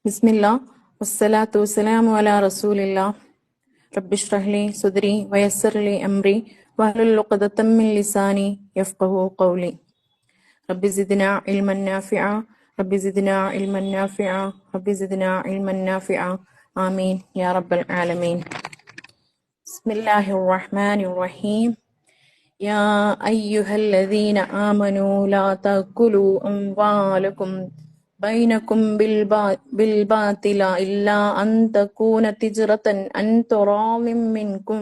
ബിസ്മില്ലാ വസ്സലാത്തു വസ്സലാമു അലാ റസൂലില്ലാ റബ്ബി ഇശ്റഹ് ലി സദ്രി വയസ്സിർ ലി അംരി വഹ്ലുൽ ഉഖ്ദതം മിൻ ലിസാനി യഫ്ഖഹു ഖൗലി റബ്ബി സിദ്നാ ഇൽമൻ നാഫിഅ റബ്ബി സിദ്നാ ഇൽമൻ നാഫിഅ റബ്ബി സിദ്നാ ഇൽമൻ നാഫിഅ ആമീൻ യാ റബ്ബൽ ആലമീൻ. ബിസ്മില്ലാഹിർ റഹ്മാനിർ റഹീം. യാ അയ്യുഹല്ലദീന ആമനൂ ലാ തഅകുലൂ അംവാലകും ബൈനകും ബിൽബാതില ഇല്ലാ അൻ തകൂന തിജ്റതൻ അൻ തറാളിം മിൻകും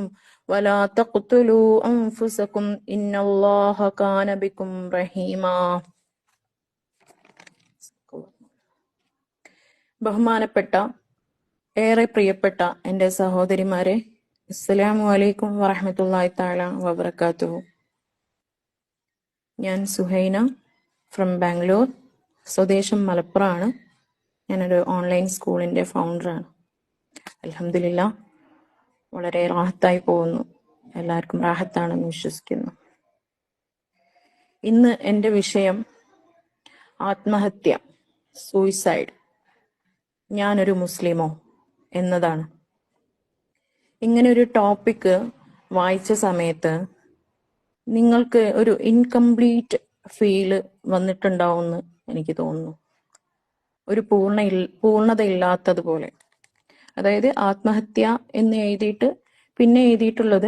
വലാ തഖ്തുലൂ അൻഫുസകും ഇന്നല്ലാഹ കാന ബികും റഹീമാ. ബഹുമാനപ്പെട്ട, ഏറെ പ്രിയപ്പെട്ട എൻ്റെ സഹോദരിമാരെ, അസ്സലാമു അലൈക്കും വറഹ്മത്തുള്ളാഹി തആല വബറകാതുഹു. ഞാൻ സുഹൈന ഫ്രം ബാംഗ്ലൂർ. സ്വദേശം മലപ്പുറമാണ്. ഞാനൊരു ഓൺലൈൻ സ്കൂളിൻ്റെ ഫൗണ്ടറാണ്. അൽഹംദുലില്ലാ, വളരെ റാഹത്തായി പോകുന്നു. എല്ലാവർക്കും റാഹത്താണെന്ന് വിശ്വസിക്കുന്നു. ഇന്ന് എൻ്റെ വിഷയം ആത്മഹത്യ, സൂയിസൈഡ്, ഞാനൊരു മുസ്ലിമോ എന്നതാണ്. ഇങ്ങനെ ഒരു ടോപ്പിക്ക് വായിച്ച സമയത്ത് നിങ്ങൾക്ക് ഒരു ഇൻകംപ്ലീറ്റ് ഫീല് വന്നിട്ടുണ്ടാവുമെന്ന് എനിക്ക് തോന്നുന്നു. ഒരു പൂർണ്ണതയില്ലാത്തതുപോലെ. അതായത് ആത്മഹത്യ എന്ന് എഴുതിയിട്ട് പിന്നെ എഴുതിയിട്ടുള്ളത്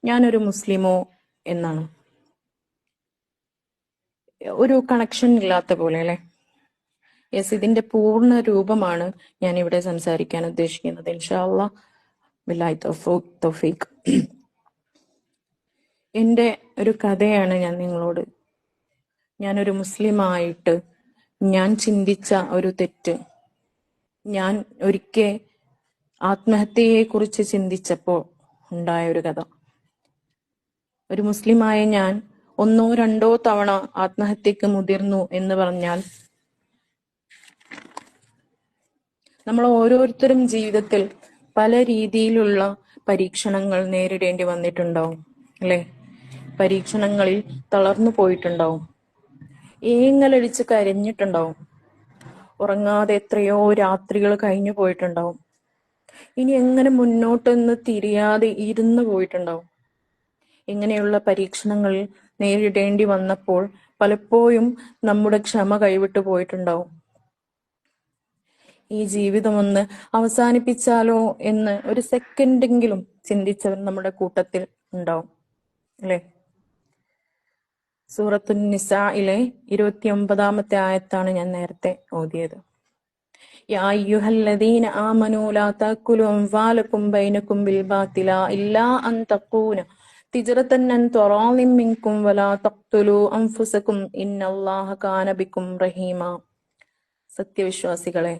ഞാനൊരു മുസ്ലിമോ എന്നാണ്. ഒരു കണക്ഷൻ ഇല്ലാത്ത പോലെ അല്ലെ? യെസ്, ഇതിന്റെ പൂർണ്ണ രൂപമാണ് ഞാൻ ഇവിടെ സംസാരിക്കാൻ ഉദ്ദേശിക്കുന്നത്. ഇൻഷാ അല്ലാഹ് ബില്ലാഹി തൗഫീഖ്. എൻ്റെ ഒരു കഥയാണ് ഞാനൊരു മുസ്ലിമായിട്ട് ഞാൻ ചിന്തിച്ച ഒരു തെറ്റ്. ഞാൻ ഒരിക്കൽ ആത്മഹത്യയെ കുറിച്ച് ചിന്തിച്ചപ്പോൾ ഉണ്ടായ ഒരു കഥ. ഒരു മുസ്ലിമായ ഞാൻ ഒന്നോ രണ്ടോ തവണ ആത്മഹത്യക്ക് മുതിർന്നു എന്ന് പറഞ്ഞാൽ, നമ്മൾ ഓരോരുത്തരും ജീവിതത്തിൽ പല രീതിയിലുള്ള പരീക്ഷണങ്ങൾ നേരിടേണ്ടി വന്നിട്ടുണ്ടാവും അല്ലെ? പരീക്ഷണങ്ങളിൽ തളർന്നു പോയിട്ടുണ്ടാവും, ഏങ്ങലടിച്ച് കരഞ്ഞിട്ടുണ്ടാവും, ഉറങ്ങാതെ എത്രയോ രാത്രികൾ കഴിഞ്ഞു പോയിട്ടുണ്ടാവും, ഇനി എങ്ങനെ മുന്നോട്ടെന്ന് തിരിയാതെ ഇരുന്നു പോയിട്ടുണ്ടാവും. ഇങ്ങനെയുള്ള പരീക്ഷണങ്ങൾ നേരിടേണ്ടി വന്നപ്പോൾ പലപ്പോഴും നമ്മുടെ ക്ഷമ കൈവിട്ടു പോയിട്ടുണ്ടാവും. ഈ ജീവിതം ഒന്ന് അവസാനിപ്പിച്ചാലോ എന്ന് ഒരു സെക്കൻഡെങ്കിലും ചിന്തിച്ചവർ നമ്മുടെ കൂട്ടത്തിൽ ഉണ്ടാവും അല്ലെ? സൂറത്തുൻ നിസായിലെ 29-ാമത്തെ ആയത്താണ് ഞാൻ നേരത്തെ ഓതിയത്. യാ അയ്യുഹല്ലദീന ആമനൂ ലാ തഅകുലൂ അംവാലകും ബൈനകും ബിൽബാതില ഇല്ലാ അൻ തകൂന തിജ്റതൻ അൻ തറാളിം മിൻകും വലാ തഖ്തുലൂ അൻഫുസകും ഇന്നല്ലാഹ കാന ബികും റഹീമാ. സത്യവിശ്വാസികളെ,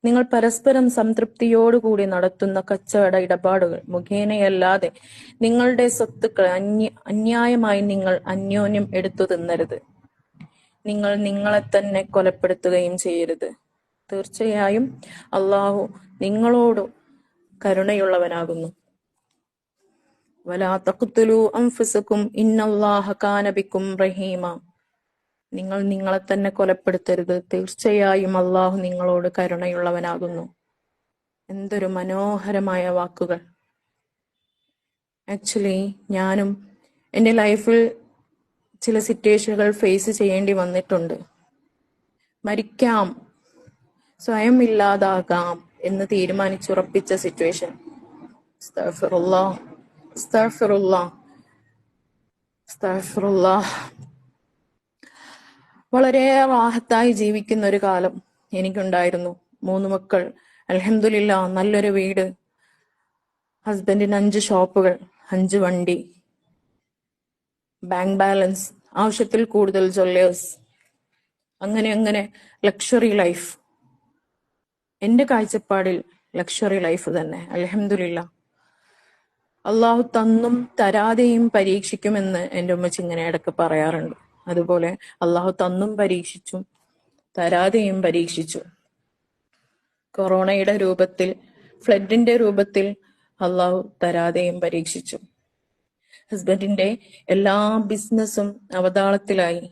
നിങ്ങൾ പരസ്പരം സംതൃപ്തിയോടുകൂടി നടത്തുന്ന കച്ചവട ഇടപാടുകൾ മുഖേനയല്ലാതെ നിങ്ങളുടെ സ്വത്തുക്കൾ അന്യായമായി നിങ്ങൾ അന്യോന്യം എടുത്തു തിന്നരുത്. നിങ്ങൾ നിങ്ങളെ തന്നെ കൊലപ്പെടുത്തുകയും ചെയ്യരുത്. തീർച്ചയായും അള്ളാഹു നിങ്ങളോട് കരുണയുള്ളവനാകുന്നു. വലാ തഖ്തുലൂ അൻഫുസകും ഇന്നല്ലാഹ കാന ബികും റഹീമാ. നിങ്ങൾ നിങ്ങളെ തന്നെ കൊലപ്പെടുത്തരുത്. തീർച്ചയായും അള്ളാഹു നിങ്ങളോട് കരുണയുള്ളവനാകുന്നു. എന്തൊരു മനോഹരമായ വാക്കുകൾ. ആക്ച്വലി ഞാനും എൻ്റെ ലൈഫിൽ ചില സിറ്റുവേഷനുകൾ ഫേസ് ചെയ്യേണ്ടി വന്നിട്ടുണ്ട്. മരിക്കാം, സ്വയം ഇല്ലാതാകാം എന്ന് തീരുമാനിച്ചുറപ്പിച്ച സിറ്റുവേഷൻ. അസ്തഗ്ഫിറുല്ലാഹ്, അസ്തഗ്ഫിറുല്ലാഹ്, അസ്തഗ്ഫിറുല്ലാഹ്. വളരെ റാഹത്തായി ജീവിക്കുന്ന ഒരു കാലം എനിക്കുണ്ടായിരുന്നു. 3 മക്കൾ, അൽഹംദുലില്ലാ, നല്ലൊരു വീട്, ഹസ്ബൻഡിന് 5 ഷോപ്പുകൾ, 5 വണ്ടി, ബാങ്ക് ബാലൻസ്, ആവശ്യത്തിൽ കൂടുതൽ ജ്വല്ലേഴ്സ്, അങ്ങനെ ലക്ഷറി ലൈഫ്. എന്റെ കാഴ്ചപ്പാടിൽ ലക്ഷറി ലൈഫ് തന്നെ. അൽഹംദുലില്ലാ, അള്ളാഹു തന്നും തരാതെയും പരീക്ഷിക്കുമെന്ന് എൻ്റെ ഉമ്മച്ചി ഇങ്ങനെ ഇടയ്ക്ക് പറയാറുണ്ട്. അതുപോലെ അള്ളാഹു തന്നും പരീക്ഷിച്ചു, തരാതെയും പരീക്ഷിച്ചു. കൊറോണയുടെ രൂപത്തിൽ, ഫ്ലഡിന്റെ രൂപത്തിൽ അള്ളാഹു തരാതെയും പരീക്ഷിച്ചു. ഹസ്ബൻഡിന്റെ എല്ലാ ബിസിനസ്സും അവതാളത്തിലായി.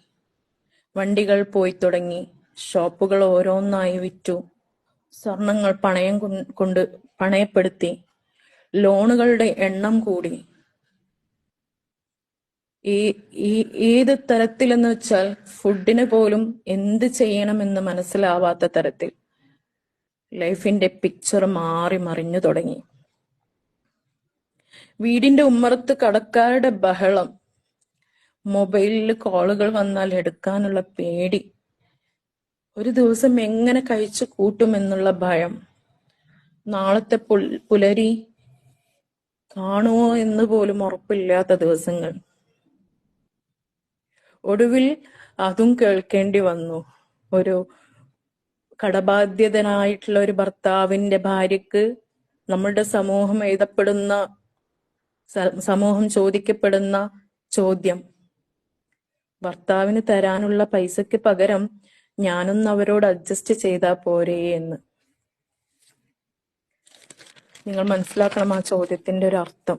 വണ്ടികൾ പോയി തുടങ്ങി, ഷോപ്പുകൾ ഓരോന്നായി വിറ്റു, സ്വർണങ്ങൾ കൊണ്ട് പണയപ്പെടുത്തി ലോണുകളുടെ എണ്ണം കൂടി. ഏത് തരത്തിലെന്ന് വെച്ചാൽ ഫുഡിന് പോലും എന്ത് ചെയ്യണമെന്ന് മനസ്സിലാവാത്ത തരത്തിൽ ലൈഫിന്റെ പിക്ചർ മാറി മറിഞ്ഞു തുടങ്ങി. വീടിന്റെ ഉമ്മറത്ത് കടക്കാരുടെ ബഹളം, മൊബൈലിൽ കോളുകൾ വന്നാൽ എടുക്കാനുള്ള പേടി, ഒരു ദിവസം എങ്ങനെ കഴിച്ചു കൂട്ടുമെന്നുള്ള ഭയം, നാളത്തെ പുലരി കാണുമോ എന്ന് പോലും ഉറപ്പില്ലാത്ത ദിവസങ്ങൾ. ഒടുവിൽ അതും കേൾക്കേണ്ടി വന്നു. ഒരു കടബാധ്യതനായിട്ടുള്ള ഒരു ഭർത്താവിന്റെ ഭാര്യക്ക് നമ്മളുടെ സമൂഹം ചോദിക്കപ്പെടുന്ന ചോദ്യം, ഭർത്താവിന് തരാനുള്ള പൈസക്ക് പകരം ഞാനൊന്ന് അവരോട് അഡ്ജസ്റ്റ് ചെയ്താ പോരേ എന്ന്. നിങ്ങൾ മനസ്സിലാക്കണം ആ ചോദ്യത്തിന്റെ ഒരു അർത്ഥം.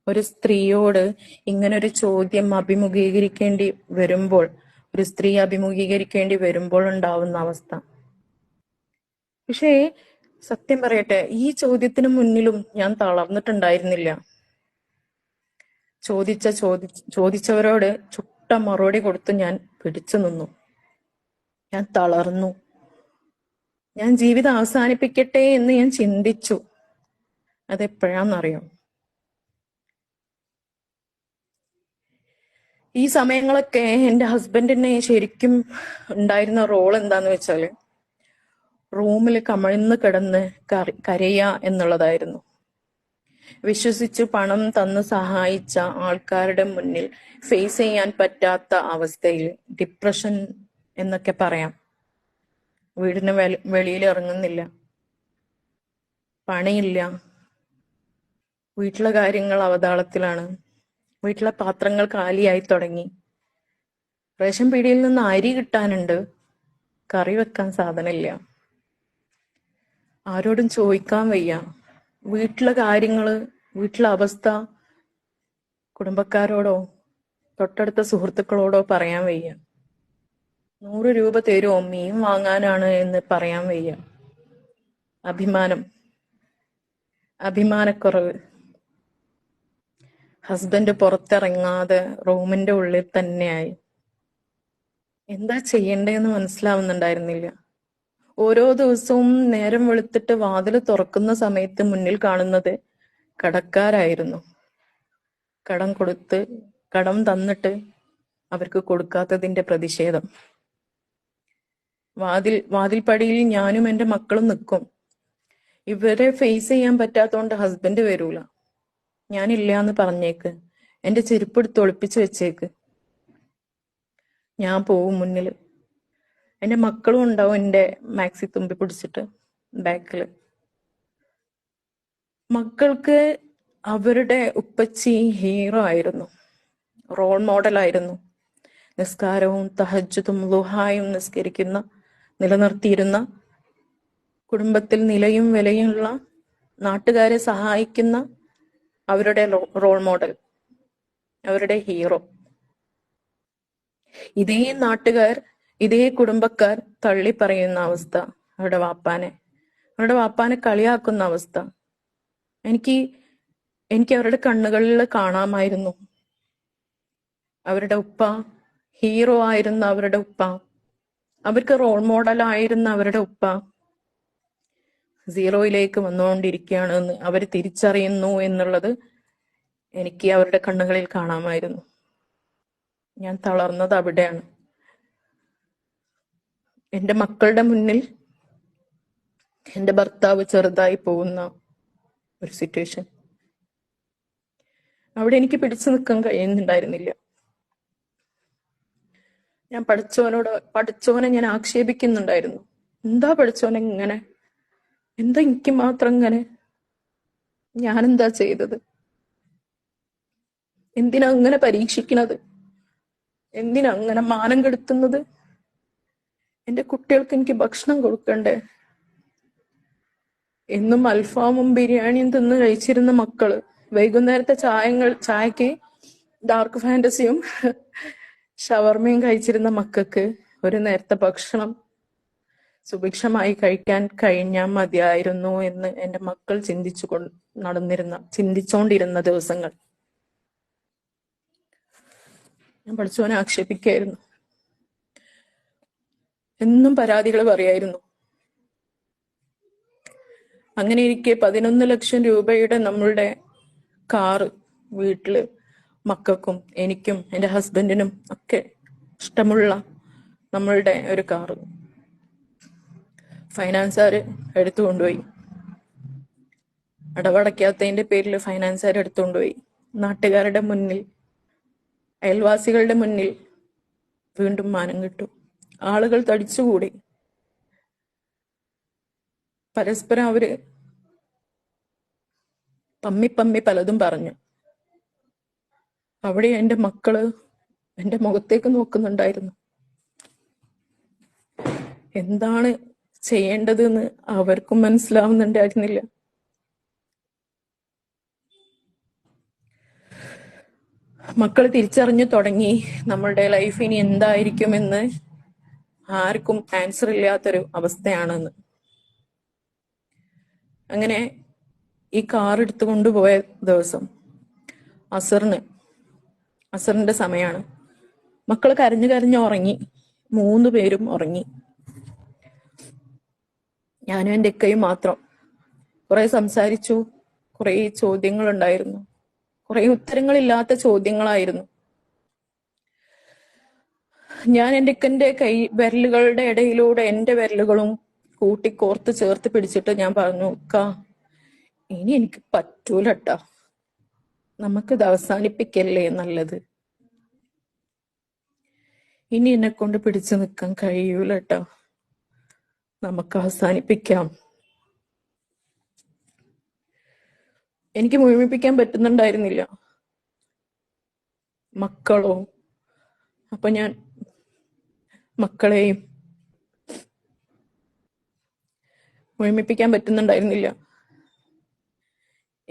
ഒരു സ്ത്രീയോട് ഇങ്ങനൊരു ചോദ്യം ഒരു സ്ത്രീ അഭിമുഖീകരിക്കേണ്ടി വരുമ്പോൾ ഉണ്ടാവുന്ന അവസ്ഥ. പക്ഷേ സത്യം പറയട്ടെ, ഈ ചോദ്യത്തിന് മുന്നിലും ഞാൻ തളർന്നിട്ടുണ്ടായിരുന്നില്ല. ചോദിച്ചവരോട് ചുട്ട മറുപടി കൊടുത്ത് ഞാൻ പിടിച്ചു നിന്നു. ഞാൻ തളർന്നു. ഞാൻ ജീവിതം അവസാനിപ്പിക്കട്ടെ എന്ന് ഞാൻ ചിന്തിച്ചു. അതെപ്പോഴാന്നറിയോ? ഈ സമയങ്ങളൊക്കെ എൻ്റെ ഹസ്ബൻഡിനെ ശരിക്കും ഉണ്ടായിരുന്ന റോൾ എന്താന്ന് വെച്ചാല് റൂമിൽ കമിഴ്ന്ന് കിടന്ന് കരയുക എന്നുള്ളതായിരുന്നു. വിശ്വസിച്ച് പണം തന്ന് സഹായിച്ച ആൾക്കാരുടെ മുന്നിൽ ഫേസ് ചെയ്യാൻ പറ്റാത്ത അവസ്ഥയിൽ, ഡിപ്രഷൻ എന്നൊക്കെ പറയാം. വീടിന് വെളിയിൽ ഇറങ്ങുന്നില്ല, പണിയില്ല, വീട്ടിലെ കാര്യങ്ങൾ അവതാളത്തിലാണ്, വീട്ടിലെ പാത്രങ്ങൾ കാലിയായി തുടങ്ങി, റേഷൻ പീടികയിൽ നിന്ന് അരി കിട്ടാനുണ്ട്, കറി വെക്കാൻ സാധനമില്ല, ആരോടും ചോദിക്കാൻ വയ്യ, വീട്ടിലെ കാര്യങ്ങള്, വീട്ടിലെ അവസ്ഥ കുടുംബക്കാരോടോ തൊട്ടടുത്ത സുഹൃത്തുക്കളോടോ പറയാൻ വയ്യ. 100 രൂപ തരുമോ മീൻ വാങ്ങാനാണ് എന്ന് പറയാൻ വയ്യ. അഭിമാനക്കുറവ്. ഹസ്ബൻഡ് പുറത്തിറങ്ങാതെ റൂമിന്റെ ഉള്ളിൽ തന്നെയായി. എന്താ ചെയ്യണ്ടേന്ന് മനസ്സിലാവുന്നുണ്ടായിരുന്നില്ല. ഓരോ ദിവസവും നേരം വെളുത്തിട്ട് വാതിൽ തുറക്കുന്ന സമയത്ത് മുന്നിൽ കാണുന്നത് കടക്കാരായിരുന്നു. കടം തന്നിട്ട് അവർക്ക് കൊടുക്കാത്തതിന്റെ പ്രതിഷേധം. വാതിൽപ്പടിയിൽ ഞാനും എൻ്റെ മക്കളും നിൽക്കും. ഇവരെ ഫേസ് ചെയ്യാൻ പറ്റാത്തോണ്ട് ഹസ്ബൻഡ് വരൂല. ഞാനില്ല എന്ന് പറഞ്ഞേക്ക്, എൻ്റെ ചെരുപ്പെടുത്ത് ഒളിപ്പിച്ച് വെച്ചേക്ക്, ഞാൻ പോവും മുന്നിൽ. എൻ്റെ മക്കളും ഉണ്ടാവും എൻ്റെ മാക്സി തുമ്പി പിടിച്ചിട്ട് ബാക്കില്. മക്കൾക്ക് അവരുടെ ഉപ്പച്ചി ഹീറോ ആയിരുന്നു, റോൾ മോഡലായിരുന്നു. നിസ്കാരവും തഹജ്ജുദും ളുഹായും നിലനിർത്തിയിരുന്ന, കുടുംബത്തിൽ നിലയും വിലയുമുള്ള, നാട്ടുകാരെ സഹായിക്കുന്ന അവരുടെ റോൾ മോഡൽ, അവരുടെ ഹീറോ. ഇതേ നാട്ടുകാർ, ഇതേ കുടുംബക്കാർ തള്ളി പറയുന്ന അവസ്ഥ, അവരുടെ വാപ്പാനെ കളിയാക്കുന്ന അവസ്ഥ എനിക്ക് അവരുടെ കണ്ണുകളിൽ കാണാമായിരുന്നു. അവരുടെ ഉപ്പ ഹീറോ ആയിരുന്ന അവരുടെ ഉപ്പ, അവർക്ക് റോൾ മോഡൽ ആയിരുന്ന അവരുടെ ഉപ്പ സീറോയിലേക്ക് വന്നുകൊണ്ടിരിക്കുകയാണെന്ന് അവർ തിരിച്ചറിയുന്നു എന്നുള്ളത് എനിക്ക് അവരുടെ കണ്ണുകളിൽ കാണാമായിരുന്നു. ഞാൻ തളർന്നത് അവിടെയാണ്. എൻ്റെ മക്കളുടെ മുന്നിൽ എൻ്റെ ഭർത്താവ് ചെറുതായി പോകുന്ന ഒരു സിറ്റുവേഷൻ. അവിടെ എനിക്ക് പിടിച്ചു നിൽക്കാൻ കഴിയുന്നുണ്ടായിരുന്നില്ല. ഞാൻ പഠിച്ചവനെ ഞാൻ ആക്ഷേപിക്കുന്നുണ്ടായിരുന്നു. എന്താ പഠിച്ചവനെ ഇങ്ങനെ? എന്താ എനിക്ക് മാത്രം ഇങ്ങനെ? ഞാനെന്താ ചെയ്തത്? എന്തിനാ അങ്ങനെ പരീക്ഷിക്കുന്നത്? എന്തിനാ അങ്ങനെ മാനം കെടുത്തുന്നത്? എൻ്റെ കുട്ടികൾക്ക് എനിക്ക് ഭക്ഷണം കൊടുക്കണ്ടേ? എന്നും അൽഫാമും ബിരിയാണിയും തിന്ന് കഴിച്ചിരുന്ന മക്കള് വൈകുന്നേരത്തെ ചായക്ക് ഡാർക്ക് ഫാന്റസിയും ഷവർമയും കഴിച്ചിരുന്ന മക്കൾക്ക് ഒരു നേരത്തെ ഭക്ഷണം സുഭിക്ഷമായി കഴിക്കാൻ കഴിഞ്ഞാൽ മതിയായിരുന്നു എന്ന് എൻ്റെ മക്കൾ ചിന്തിച്ചോണ്ടിരുന്ന ദിവസങ്ങൾ. ഞാൻ പഠിച്ചവനെ ആക്ഷേപിക്കായിരുന്നു. എന്നും പരാതികൾ പറയായിരുന്നു. അങ്ങനെ ഇരിക്കെ 11 ലക്ഷം രൂപയുടെ നമ്മളുടെ കാറ് വീട്ടില് മക്കൾക്കും എനിക്കും എൻ്റെ ഹസ്ബൻഡിനും ഒക്കെ ഇഷ്ടമുള്ള നമ്മളുടെ ഒരു കാറ് ഫൈനാൻസുകാർ എടുത്തു കൊണ്ടുപോയി. അടവടയ്ക്കാത്തതിന്റെ പേരിൽ ഫൈനാൻസുകാർ എടുത്തുകൊണ്ടുപോയി. നാട്ടുകാരുടെ മുന്നിൽ, അയൽവാസികളുടെ മുന്നിൽ വീണ്ടും മാനം കിട്ടും. ആളുകൾ തടിച്ചുകൂടി. പരസ്പരം അവര് പമ്മി പലതും പറഞ്ഞു. അവിടെ എൻ്റെ മക്കള് എൻ്റെ മുഖത്തേക്ക് നോക്കുന്നുണ്ടായിരുന്നു. എന്താണ് ചെയ്യേണ്ടതെന്ന് അവർക്കും മനസ്സിലാവുന്നുണ്ടായിരുന്നില്ല. മക്കൾ തിരിച്ചറിഞ്ഞു തുടങ്ങി നമ്മളുടെ ലൈഫ് ഇനി എന്തായിരിക്കുമെന്ന് ആർക്കും ആൻസർ ഇല്ലാത്തൊരു അവസ്ഥയാണെന്ന്. അങ്ങനെ ഈ കാർ എടുത്തു കൊണ്ടുപോയ ദിവസം അസറിന്റെ സമയമാണ്. മക്കൾ കരഞ്ഞു ഉറങ്ങി. 3 പേരും ഉറങ്ങി. ഞാനും എൻ്റെ ഇക്കയും മാത്രം. കുറെ സംസാരിച്ചു. കുറെ ചോദ്യങ്ങൾ ഉണ്ടായിരുന്നു. കുറെ ഉത്തരങ്ങളില്ലാത്ത ചോദ്യങ്ങളായിരുന്നു. ഞാൻ എൻ്റെ ഇക്കന്റെ വിരലുകളുടെ ഇടയിലൂടെ എൻ്റെ വിരലുകളും കൂട്ടിക്കോർത്ത് ചേർത്ത് പിടിച്ചിട്ട് ഞാൻ പറഞ്ഞു, ഇക്ക ഇനി എനിക്ക് പറ്റൂലട്ടാ, നമുക്കിത് അവസാനിപ്പിക്കല്ലേ നല്ലത്. ഇനി എന്നെ കൊണ്ട് പിടിച്ചു നിൽക്കാൻ കഴിയൂലട്ടാ, നമുക്ക് അവസാനിപ്പിക്കാം. എനിക്ക് മുഴുമിപ്പിക്കാൻ പറ്റുന്നുണ്ടായിരുന്നില്ല. മക്കളോ? അപ്പൊ ഞാൻ മക്കളെയും മുഴുമിപ്പിക്കാൻ പറ്റുന്നുണ്ടായിരുന്നില്ല.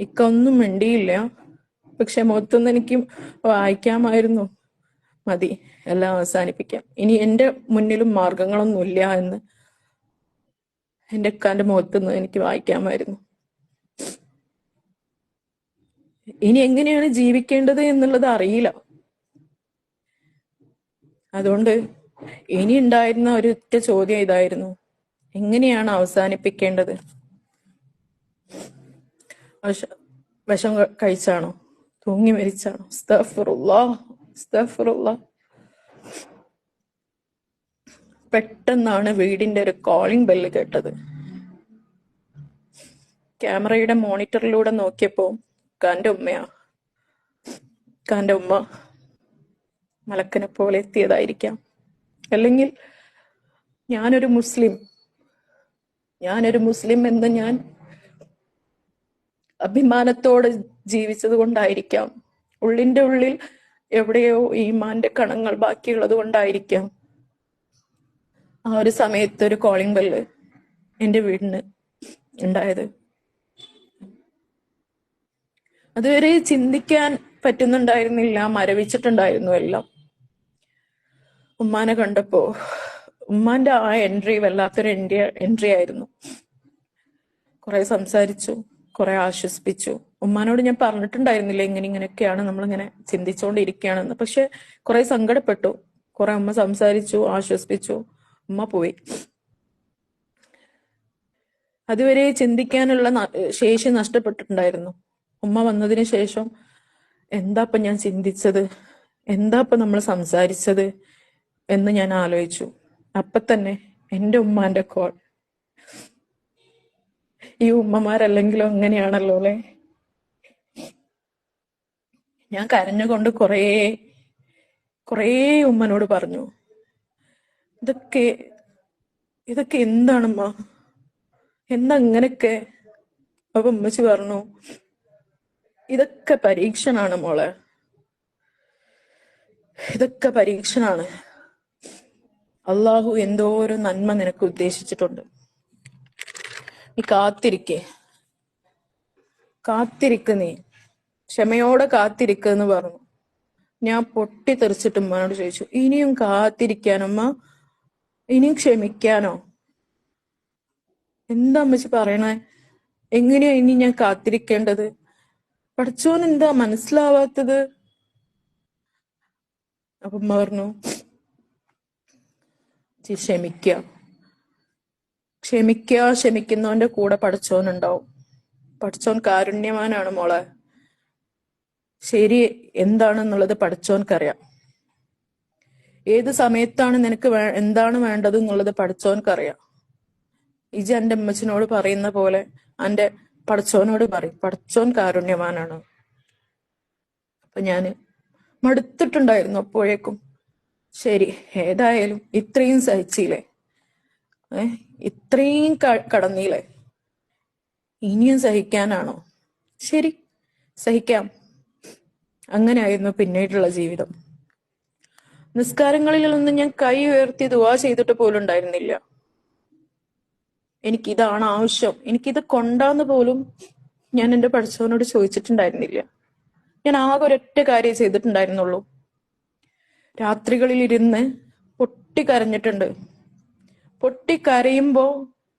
ഇക്ക ഒന്നും മിണ്ടിയില്ല. പക്ഷെ മുഖത്തൊന്നും എനിക്ക് വായിക്കാമായിരുന്നു, മതി, എല്ലാം അവസാനിപ്പിക്കാം, ഇനി എൻ്റെ മുന്നിലും മാർഗങ്ങളൊന്നുമില്ല എന്ന് എൻ്റെ ഇക്കാന്റെ മുഖത്തുനിന്ന് എനിക്ക് വായിക്കാമായിരുന്നു. ഇനി എങ്ങനെയാണ് ജീവിക്കേണ്ടത് എന്നുള്ളത് അറിയില്ല. അതുകൊണ്ട് ഇനി ഉണ്ടായിരുന്ന ഒരൊറ്റ ചോദ്യം ഇതായിരുന്നു, എങ്ങനെയാണ് അവസാനിപ്പിക്കേണ്ടത്? വിഷം കഴിച്ചാണോ? തൂങ്ങി മരിച്ചാണോ? അസ്തഗ്ഫിറുല്ലാഹ്. പെട്ടെന്നാണ് വീടിന്റെ ഒരു കോളിംഗ് ബെല്ല് കേട്ടത്. ക്യാമറയുടെ മോണിറ്ററിലൂടെ നോക്കിയപ്പോ കാന്റെ ഉമ്മ മലക്കനെ പോലെ എത്തിയതായിരിക്കാം. അല്ലെങ്കിൽ ഞാനൊരു മുസ്ലിം എന്ന് ഞാൻ അഭിമാനത്തോടെ ജീവിച്ചത് കൊണ്ടായിരിക്കാം. ഉള്ളിന്റെ ഉള്ളിൽ എവിടെയോ ഈമാന്റെ കണങ്ങൾ ബാക്കിയുള്ളത് കൊണ്ടായിരിക്കാം ആ ഒരു സമയത്ത് ഒരു കോളിംഗ് ബെല്ല് എൻ്റെ വീടിന് ഉണ്ടായത്. അതുവരെ ചിന്തിക്കാൻ പറ്റുന്നുണ്ടായിരുന്നില്ല, മരവിച്ചിട്ടുണ്ടായിരുന്നു എല്ലാം. ഉമ്മാനെ കണ്ടപ്പോ ഉമ്മാന്റെ ആ എൻട്രി വല്ലാത്തൊരു എൻട്രി ആയിരുന്നു. കുറെ സംസാരിച്ചു, കുറെ ആശ്വസിപ്പിച്ചു. ഉമ്മാനോട് ഞാൻ പറഞ്ഞിട്ടുണ്ടായിരുന്നില്ല ഇങ്ങനെയൊക്കെയാണ്, നമ്മളിങ്ങനെ ചിന്തിച്ചുകൊണ്ടിരിക്കുകയാണെന്ന്. പക്ഷെ കുറെ സങ്കടപ്പെട്ടു. കുറെ ഉമ്മ സംസാരിച്ചു, ആശ്വസിപ്പിച്ചു, ഉമ്മ പോയി. അതുവരെ ചിന്തിക്കാനുള്ള ശേഷി നഷ്ടപ്പെട്ടിട്ടുണ്ടായിരുന്നു. ഉമ്മ വന്നതിന് ശേഷം എന്താപ്പം ഞാൻ ചിന്തിച്ചത്, എന്താപ്പം നമ്മൾ സംസാരിച്ചത് എന്ന് ഞാൻ ആലോചിച്ചു. അപ്പൊ തന്നെ എൻ്റെ ഉമ്മാന്റെ കോൾ. ഈ ഉമ്മമാരല്ലെങ്കിലും അങ്ങനെയാണല്ലോ അല്ലെ. ഞാൻ കരഞ്ഞുകൊണ്ട് കുറേ ഉമ്മനോട് പറഞ്ഞു, ഇതൊക്കെ എന്താണമ്മ, എന്താ അങ്ങനൊക്കെ? അപ്പൊ ഉമ്മച്ചി പറഞ്ഞു, ഇതൊക്കെ പരീക്ഷണാണ് മോളെ, ഇതൊക്കെ പരീക്ഷണാണ്. അള്ളാഹു എന്തോ ഒരു നന്മ നിനക്ക് ഉദ്ദേശിച്ചിട്ടുണ്ട്. നീ കാത്തിരിക്ക്, നീ ക്ഷമയോടെ കാത്തിരിക്കെന്ന് പറഞ്ഞു. ഞാൻ പൊട്ടിത്തെറിച്ചിട്ട് ഉമ്മനോട് ചോദിച്ചു, ഇനിയും കാത്തിരിക്കാനോ ഉമ്മ? ഇനിയും ക്ഷമിക്കാനോ? എന്താ അമ്മച്ചി പറയണേ? എങ്ങനെയാ ഇനി ഞാൻ കാത്തിരിക്കേണ്ടത്? പഠിച്ചോൻ എന്താ മനസ്സിലാവാത്തത്? അപ്പൊ ഉമ്മ പറഞ്ഞു, ക്ഷമിക്കുക, ക്ഷമിക്കുന്നവന്റെ കൂടെ പഠിച്ചോൻ ഉണ്ടാവും. പഠിച്ചോൻ കാരുണ്യവാനാണ് മോളെ. ശരി എന്താണെന്നുള്ളത് പഠിച്ചോൻക്കറിയാം. ഏത് സമയത്താണ് നിനക്ക് എന്താണ് വേണ്ടത് എന്നുള്ളത് പഠിച്ചോൻക്കറിയാം. ഇജ് എന്റെ അമ്മച്ചിനോട് പറയുന്ന പോലെ എന്റെ പഠിച്ചോനോട് പറയും, പഠിച്ചോൻ കാരുണ്യവാനാണ്. അപ്പൊ ഞാന് മടുത്തിട്ടുണ്ടായിരുന്നു അപ്പോഴേക്കും. ശരി, ഏതായാലും ഇത്രയും സഹിച്ചില്ലേ, ഇത്രയും കടന്നില്ലേ, ഇനിയും സഹിക്കാനാണോ? ശരി, സഹിക്കാം. അങ്ങനെയായിരുന്നു പിന്നീടുള്ള ജീവിതം. നിസ്കാരങ്ങളിലൊന്നും ഞാൻ കൈ ഉയർത്തി ദുആ ചെയ്തിട്ട് പോലും ഉണ്ടായിരുന്നില്ല. എനിക്കിതാണ് ആവശ്യം, എനിക്കിത് കൊണ്ടാന്ന് പോലും ഞാൻ എന്റെ പഠിച്ചവനോട് ചോദിച്ചിട്ടുണ്ടായിരുന്നില്ല. ഞാൻ ആകെ ഒരൊറ്റ കാര്യം ചെയ്തിട്ടുണ്ടായിരുന്നുള്ളൂ. രാത്രികളിൽ ഇരുന്ന് പൊട്ടിക്കരഞ്ഞിട്ടുണ്ട്. പൊട്ടിക്കരയുമ്പോ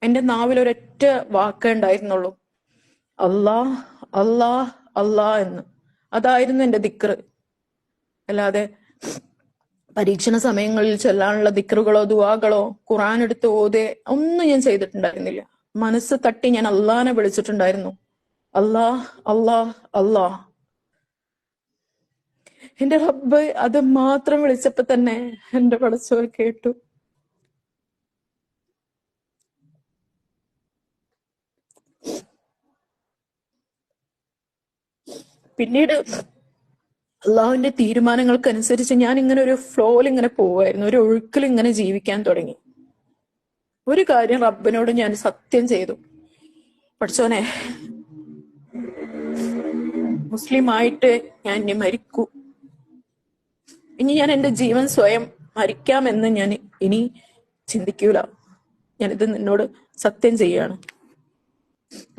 എന്റെ നാവിൽ ഒരൊറ്റ വാക്കേ ഉണ്ടായിരുന്നുള്ളൂ, അല്ലാ അല്ലാ അല്ലാ എന്ന്. അതായിരുന്നു എന്റെ ദിക്റ്. അല്ലാതെ പരീക്ഷണ സമയങ്ങളിൽ ചൊല്ലാനുള്ള ദിക്റുകളോ ദുആകളോ ഖുർആൻ എടുത്ത് ഓതേ ഒന്നും ഞാൻ ചെയ്തിട്ടുണ്ടായിരുന്നില്ല. മനസ്സ് തട്ടി ഞാൻ അള്ളാനെ വിളിച്ചിട്ടുണ്ടായിരുന്നു, അല്ലാ അല്ലാ അല്ലാ. എന്റെ റബ്ബ് അത് മാത്രം വിളിച്ചപ്പോ തന്നെ എന്റെ പടച്ചോൻ കേട്ടു. പിന്നീട് അള്ളാഹുവിന്റെ തീരുമാനങ്ങൾക്കനുസരിച്ച് ഞാൻ ഇങ്ങനെ ഒരു ഫ്ലോയിൽ ഇങ്ങനെ പോവായിരുന്നു, ഒരു ഒഴുക്കിൽ ഇങ്ങനെ ജീവിക്കാൻ തുടങ്ങി. ഒരു കാര്യം റബ്ബിനോട് ഞാൻ സത്യം ചെയ്തു, പഠിച്ചോനെ, മുസ്ലിം ആയിട്ട് ഞാൻ ഇനി മരിക്കൂ. ഇനി ഞാൻ എന്റെ ജീവൻ സ്വയം മരിക്കാമെന്ന് ഞാൻ ഇനി ചിന്തിക്കൂല. ഞാനിത് നിന്നോട് സത്യം ചെയ്യാണ്.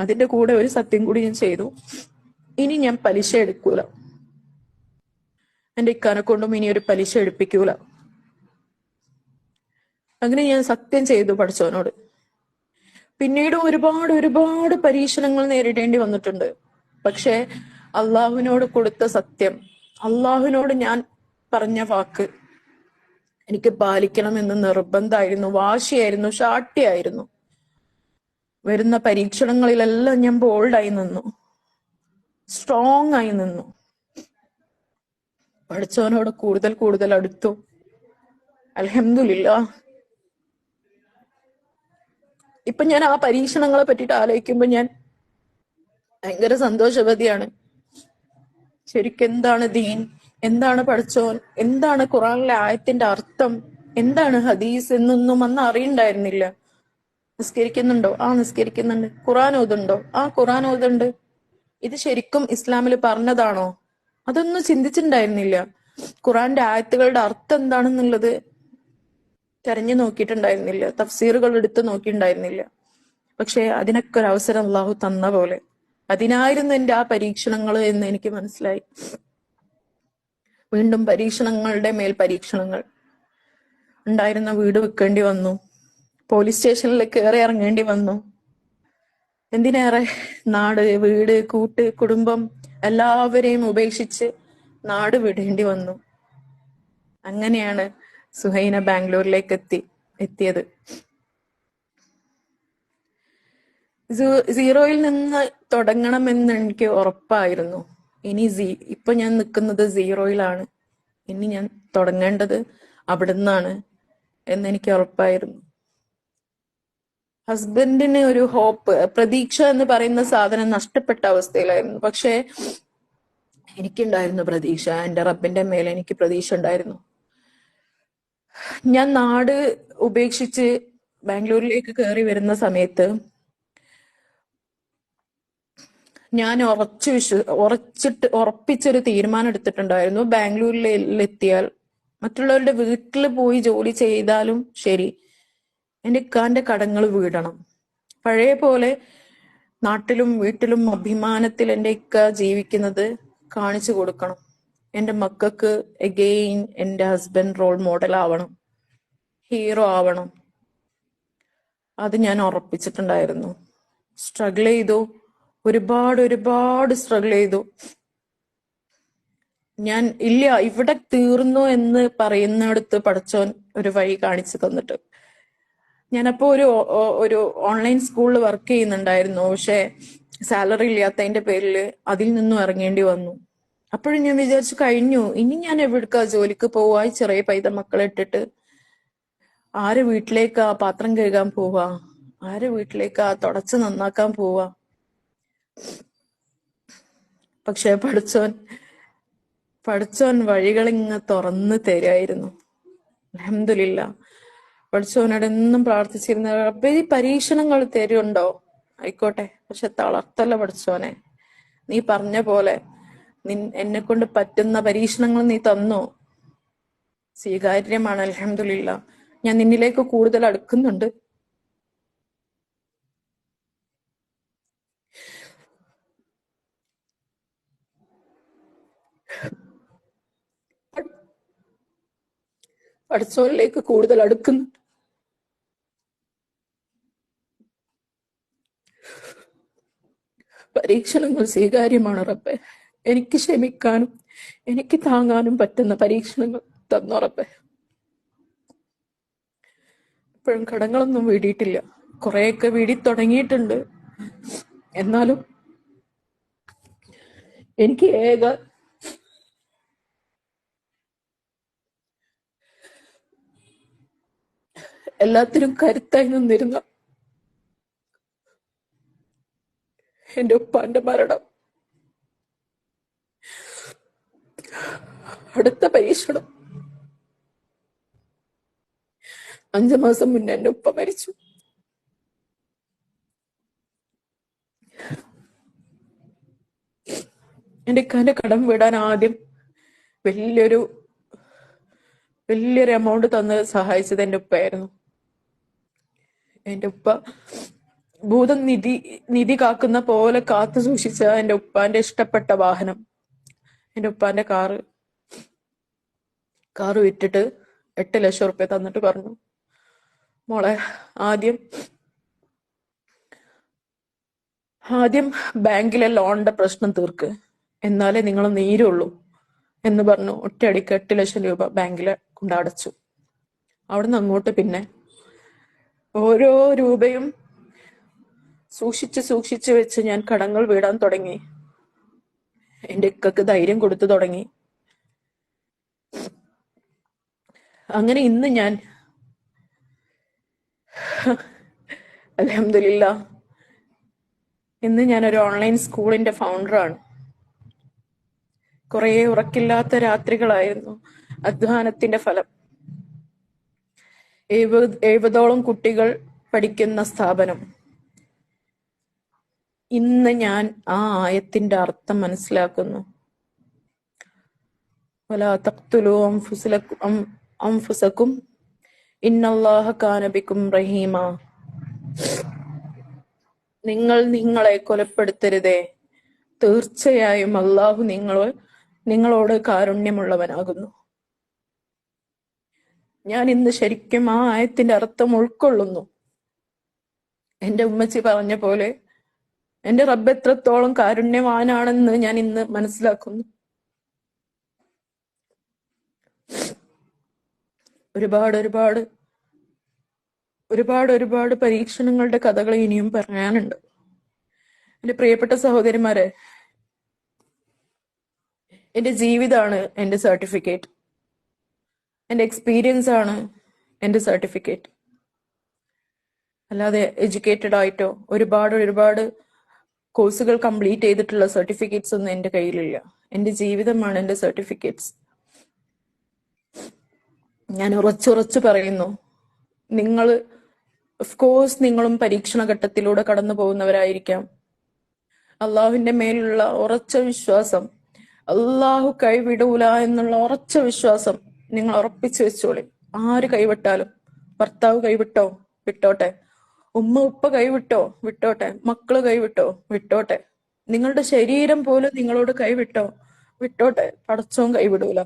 അതിന്റെ കൂടെ ഒരു സത്യം കൂടി ഞാൻ ചെയ്തു, ഇനി ഞാൻ പലിശ എടുക്കൂല. എന്റെ ഇക്കാനെ കൊണ്ടും ഇനി ഒരു പലിശ എടുപ്പിക്കൂല. അങ്ങനെ ഞാൻ സത്യം ചെയ്തു പഠിച്ചവനോട്. പിന്നീട് ഒരുപാട് പരീക്ഷണങ്ങൾ നേരിടേണ്ടി വന്നിട്ടുണ്ട്. പക്ഷെ അള്ളാഹുവിനോട് കൊടുത്ത സത്യം, അള്ളാഹുവിനോട് ഞാൻ പറഞ്ഞ വാക്ക് എനിക്ക് പാലിക്കണമെന്ന് നിർബന്ധമായിരുന്നു, വാശിയായിരുന്നു, ശാഠ്യായിരുന്നു. വരുന്ന പരീക്ഷണങ്ങളിലെല്ലാം ഞാൻ ബോൾഡായി നിന്നു, സ്ട്രോങ് ആയി നിന്നു, പഠിച്ചവനോട് കൂടുതൽ അടുത്തു. അൽഹംദുലില്ലാഹ്. ഇപ്പൊ ഞാൻ ആ പരീക്ഷണങ്ങളെ പറ്റിയിട്ട് ആലോചിക്കുമ്പോ ഞാൻ ഭയങ്കര സന്തോഷവതിയാണ്. ശരിക്കും എന്താണ് ദീൻ, എന്താണ് പഠിച്ചോൻ, എന്താണ് ഖുറാനിലെ ആയത്തിന്റെ അർത്ഥം, എന്താണ് ഹദീസ് എന്നൊന്നും അന്ന് അറിയണ്ടായിരുന്നില്ല. നിസ്കരിക്കുന്നുണ്ടോ? ആ നിസ്കരിക്കുന്നുണ്ട്. ഖുറാൻ ഓതുണ്ടോ? ആ ഖുറാൻ ഓതുണ്ട്. ഇത് ശരിക്കും ഇസ്ലാമിൽ പറഞ്ഞതാണോ? അതൊന്നും ചിന്തിച്ചിട്ടുണ്ടായിരുന്നില്ല. ഖുറാന്റെ ആയത്തുകളുടെ അർത്ഥം എന്താണെന്നുള്ളത് തെരഞ്ഞു നോക്കിയിട്ടുണ്ടായിരുന്നില്ല, തഫ്സീറുകൾ എടുത്ത് നോക്കിയിട്ടുണ്ടായിരുന്നില്ല. പക്ഷെ അതിനൊക്കെ ഒരു അവസരം അള്ളാഹു തന്ന പോലെ അതിനായിരുന്നു എന്റെ ആ പരീക്ഷണങ്ങൾ എന്ന് എനിക്ക് മനസ്സിലായി. വീണ്ടും പരീക്ഷണങ്ങളുടെ മേൽ പരീക്ഷണങ്ങൾ. ഉണ്ടായിരുന്ന വീട് വിൽക്കേണ്ടി വന്നു, പോലീസ് സ്റ്റേഷനിൽ കയറി ഇറങ്ങേണ്ടി വന്നു. എന്തിനേറെ നാട്, വീട്, കൂട്ട്, കുടുംബം എല്ലാവരെയും ഉപേക്ഷിച്ച് നാട് വിടേണ്ടി വന്നു. അങ്ങനെയാണ് സുഹൈന ബാംഗ്ലൂരിലേക്ക് എത്തിയത്. സീറോയിൽ നിന്ന് തുടങ്ങണമെന്ന് എനിക്ക് ഉറപ്പായിരുന്നു. ഇപ്പൊ ഞാൻ നിൽക്കുന്നത് സീറോയിലാണ്, ഇനി ഞാൻ തുടങ്ങേണ്ടത് അവിടുന്നാണ് എന്നെനിക്ക് ഉറപ്പായിരുന്നു. ഹസ്ബൻഡിന് ഒരു ഹോപ്പ്, പ്രതീക്ഷ എന്ന് പറയുന്ന സാധനം നഷ്ടപ്പെട്ട അവസ്ഥയിലായിരുന്നു. പക്ഷെ എനിക്കുണ്ടായിരുന്നു പ്രതീക്ഷ, എന്റെ റബ്ബിന്റെ മേലെ എനിക്ക് പ്രതീക്ഷ ഉണ്ടായിരുന്നു. ഞാൻ നാട് ഉപേക്ഷിച്ച് ബാംഗ്ലൂരിലേക്ക് കയറി വരുന്ന സമയത്ത് ഞാൻ ഉറപ്പിച്ചൊരു തീരുമാനം എടുത്തിട്ടുണ്ടായിരുന്നു. ബാംഗ്ലൂരിൽ എത്തിയാൽ മറ്റുള്ളവരുടെ വീട്ടിൽ പോയി ജോലി ചെയ്താലും ശരി, എന്റെ ഇക്കാന്റെ കടങ്ങൾ വീടണം. പഴയ പോലെ നാട്ടിലും വീട്ടിലും അഭിമാനത്തിൽ എന്റെ ഇക്ക ജീവിക്കുന്നത് കാണിച്ചു കൊടുക്കണം. എന്റെ മക്കൾക്ക് എഗെയിൻ എന്റെ ഹസ്ബൻഡ് റോൾ മോഡൽ ആവണം, ഹീറോ ആവണം. അത് ഞാൻ ഉറപ്പിച്ചിട്ടുണ്ടായിരുന്നു. സ്ട്രഗിൾ ചെയ്തു, ഒരുപാട് സ്ട്രഗിൾ ചെയ്തു. ഞാൻ ഇല്ല ഇവിടെ തീർന്നു എന്ന് പറയുന്നിടത്ത് പടച്ചോൻ ഒരു വഴി കാണിച്ചു തന്നിട്ട്. ഞാനപ്പോ ഒരു ഓൺലൈൻ സ്കൂളിൽ വർക്ക് ചെയ്യുന്നുണ്ടായിരുന്നു. പക്ഷെ സാലറി ഇല്ലാത്തതിന്റെ പേരിൽ അതിൽ നിന്നും ഇറങ്ങേണ്ടി വന്നു. അപ്പോഴും ഞാൻ വിചാരിച്ചു കഴിഞ്ഞു, ഇനി ഞാൻ എവിടേക്കാ ജോലിക്ക് പോവാ? ചെറിയ പൈത മക്കളെ ഇട്ടിട്ട് ആര് വീട്ടിലേക്കാ പാത്രം കഴുകാൻ പോവാ? ആര് വീട്ടിലേക്കാ തുടച്ച് നന്നാക്കാൻ പോവാ? പക്ഷെ പഠിച്ചോൻ വഴികളിങ്ങ് തുറന്നു തരുമായിരുന്നു. അൽഹംദുലില്ലാ. പഠിച്ചോനോട് എന്നും പ്രാർത്ഥിച്ചിരുന്ന റബ്ബേ ഈ പരീക്ഷണങ്ങൾ തരുണ്ടോ ആയിക്കോട്ടെ, പക്ഷെ തളർത്തല്ല പഠിച്ചോനെ. നീ പറഞ്ഞ പോലെ എന്നെ കൊണ്ട് പറ്റുന്ന പരീക്ഷണങ്ങൾ നീ തന്നോ, സ്വീകാര്യമാണ്. അൽഹംദുലില്ലാ. ഞാൻ നിന്നിലേക്ക് കൂടുതൽ അടുക്കുന്നുണ്ട്. പഠിച്ചോനിലേക്ക് കൂടുതൽ അടുക്കുന്നുണ്ട്. പരീക്ഷണങ്ങൾ സ്വീകാര്യമാണ് റബ്ബേ. എനിക്ക് ക്ഷമിക്കാനും എനിക്ക് താങ്ങാനും പറ്റുന്ന പരീക്ഷണങ്ങൾ തന്നോ റബ്ബേ. ഇപ്പോഴും കടങ്ങളൊന്നും വീടിയിട്ടില്ല, കുറെയൊക്കെ വീടി തുടങ്ങിയിട്ടുണ്ട്. എന്നാലും എനിക്ക് എല്ലാത്തിനും കരുത്തായി നിന്നിരുന്ന എന്റെ ഉപ്പാന്റെ മരണം, അടുത്ത പരീക്ഷണം. 5 മാസം മുന്നേ എന്റെ ഉപ്പ മരിച്ചു. എന്റെ ഇക്കാന്റെ കടം വീടാൻ ആദ്യം വലിയൊരു എമൗണ്ട് തന്ന് സഹായിച്ചത് എന്റെ ഉപ്പയായിരുന്നു. എന്റെ ഉപ്പ ഭൂതം നിധി കാക്കുന്ന പോലെ കാത്തു സൂക്ഷിച്ച എന്റെ ഉപ്പാന്റെ ഇഷ്ടപ്പെട്ട വാഹനം, എന്റെ ഉപ്പാന്റെ കാറ് വിറ്റിട്ട് 8 ലക്ഷം റുപ്യ തന്നിട്ട് പറഞ്ഞു, മോളെ ആദ്യം ബാങ്കിലെ ലോണിന്റെ പ്രശ്നം തീർക്ക്, എന്നാലേ നിങ്ങൾ നീരുള്ളൂ എന്ന് പറഞ്ഞു. ഒറ്റയടിക്ക് 8 ലക്ഷം രൂപ ബാങ്കിലെ കൊണ്ടടച്ചു. അവിടുന്ന് അങ്ങോട്ട് പിന്നെ ഓരോ രൂപയും സൂക്ഷിച്ച് വെച്ച് ഞാൻ കടങ്ങൾ വീടാൻ തുടങ്ങി. എന്റെ ഇക്കക്ക് ധൈര്യം കൊടുത്തു തുടങ്ങി. അങ്ങനെ ഇന്ന് ഞാൻ അൽഹംദുലില്ലാ, ഇന്ന് ഞാനൊരു ഓൺലൈൻ സ്കൂളിന്റെ ഫൗണ്ടറാണ്. കുറെ ഉറക്കില്ലാത്ത രാത്രികളായിരുന്നു അധ്വാനത്തിന്റെ ഫലം. 70ഓളം കുട്ടികൾ പഠിക്കുന്ന സ്ഥാപനം. ഇന്ന് ഞാൻ ആ ആയത്തിന്റെ അർത്ഥം മനസ്സിലാക്കുന്നു. വലാ തഖ്തുലൂ അൻഫുസകും ഇന്നല്ലാഹ കാന ബികും റഹീമ. നിങ്ങൾ നിങ്ങളെ കൊലപ്പെടുത്തരുതേ, തീർച്ചയായും അള്ളാഹു നിങ്ങളോട് കാരുണ്യമുള്ളവനാകുന്നു. ഞാൻ ഇന്ന് ശരിക്കും ആ ആയത്തിന്റെ അർത്ഥം ഉൾക്കൊള്ളുന്നു. എന്റെ ഉമ്മച്ചി പറഞ്ഞ പോലെ എന്റെ റബ്ബ് എത്രത്തോളം കാരുണ്യവാനാണെന്ന് ഞാൻ ഇന്ന് മനസ്സിലാക്കുന്നു. ഒരുപാട് പരീക്ഷണങ്ങളുടെ കഥകൾ ഇനിയും പറയാനുണ്ട്. എന്റെ പ്രിയപ്പെട്ട സഹോദരിമാരെ, എന്റെ ജീവിതമാണ് എന്റെ സർട്ടിഫിക്കറ്റ്, എന്റെ എക്സ്പീരിയൻസ് ആണ് എന്റെ സർട്ടിഫിക്കറ്റ്. അല്ലാതെ എഡ്യൂക്കേറ്റഡ് ആയിട്ടോ ഒരുപാട് കോഴ്സുകൾ കംപ്ലീറ്റ് ചെയ്തിട്ടുള്ള സർട്ടിഫിക്കറ്റ്സ് ഒന്നും എന്റെ കയ്യിലില്ല. എന്റെ ജീവിതമാണ് എന്റെ സർട്ടിഫിക്കറ്റ്സ്. ഞാൻ ഉറച്ചുറച്ചു പറയുന്നു, നിങ്ങളും പരീക്ഷണ ഘട്ടത്തിലൂടെ കടന്നു പോകുന്നവരായിരിക്കാം. അള്ളാഹുവിന്റെ മേലുള്ള ഉറച്ച വിശ്വാസം, അള്ളാഹു കൈവിടൂല എന്നുള്ള ഉറച്ച വിശ്വാസം നിങ്ങൾ ഉറപ്പിച്ചു വെച്ചോളി. ആര് കൈവിട്ടാലും, ഭർത്താവ് കൈവിട്ടോ വിട്ടോട്ടെ, ഉപ്പ കൈവിട്ടോ വിട്ടോട്ടെ, മക്കള് കൈവിട്ടോ വിട്ടോട്ടെ, നിങ്ങളുടെ ശരീരം പോലും നിങ്ങളോട് കൈവിട്ടോ വിട്ടോട്ടെ, പടച്ചോൻ കൈവിടൂല.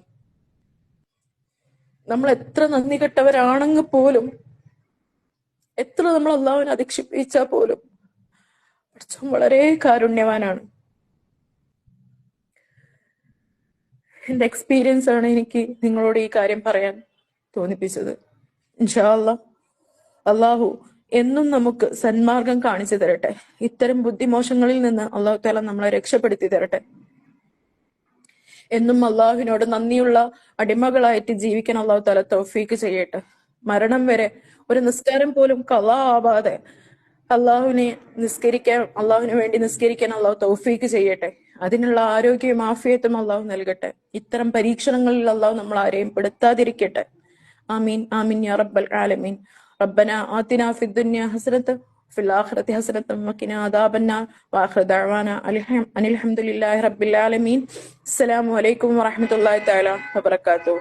നമ്മൾ എത്ര നന്ദി കെട്ടവരാണെങ്കിൽ പോലും എത്ര നമ്മൾ അള്ളാഹുവിനെ അധിക്ഷേപിച്ചാൽ പോലും പടച്ചോൻ വളരെ കാരുണ്യവാനാണ്. എന്റെ എക്സ്പീരിയൻസ് ആണ് എനിക്ക് നിങ്ങളോട് ഈ കാര്യം പറയാൻ തോന്നിപ്പിച്ചത്. ഇൻഷാ അല്ലാ അള്ളാഹു എന്നും നമുക്ക് സന്മാർഗം കാണിച്ചു തരട്ടെ. ഇത്തരം ബുദ്ധിമോശങ്ങളിൽ നിന്ന് അള്ളാഹു താല നമ്മളെ രക്ഷപ്പെടുത്തി തരട്ടെ. എന്നും അള്ളാഹുവിനോട് നന്ദിയുള്ള അടിമകളായിട്ട് ജീവിക്കാൻ അള്ളാഹു താല തൗഫീക്ക് ചെയ്യട്ടെ. മരണം വരെ ഒരു നിസ്കാരം പോലും ഖളാ ആവാതെ അള്ളാഹുവിന് വേണ്ടി നിസ്കരിക്കാൻ അള്ളാഹു തൗഫീക്ക് ചെയ്യട്ടെ. അതിനുള്ള ആരോഗ്യവും ആഫിയത്തും അള്ളാഹു നൽകട്ടെ. ഇത്തരം പരീക്ഷണങ്ങളിൽ അള്ളാഹു നമ്മൾ ആരെയും പെടുത്താതിരിക്കട്ടെ. ആമീൻ ആമീൻ യാ റബ്ബൽ ആലമീൻ. ربنا آتنا في الدنيا حسنة وفي الآخرة حسنة وقنا عذاب النار وآخر دعوانا أن الحمد لله رب العالمين. السلام عليكم ورحمة الله تعالى وبركاته.